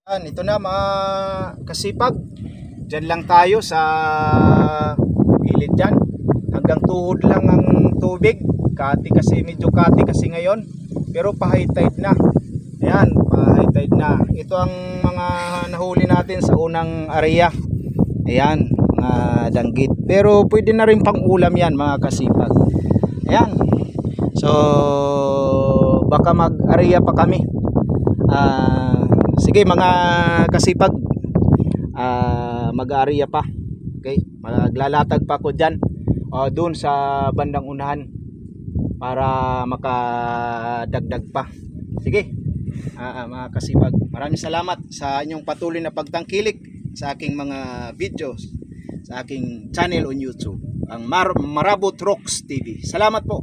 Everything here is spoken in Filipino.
Ito na mga kasipag. Diyan lang tayo sa gilid dyan. Hanggang tuhod lang ang tubig. Kati kasi, medyo kati kasi ngayon. Pero pa-high tide na. Ayan, pa-high tide na. Ito ang mga nahuli natin sa unang area. Ayan, mga danggit. Pero pwede na rin pang ulam yan mga kasipag. Ayan. So, baka mag-area pa kami. Sige mga kasipag, mag-area pa. Okay, maglalatag pa ako dyan doon sa bandang unahan para makadagdag pa. Sige mga kasipag, maraming salamat sa inyong patuloy na pagtangkilik sa aking mga videos sa aking channel on YouTube, ang Marabot Rocks TV. Salamat po.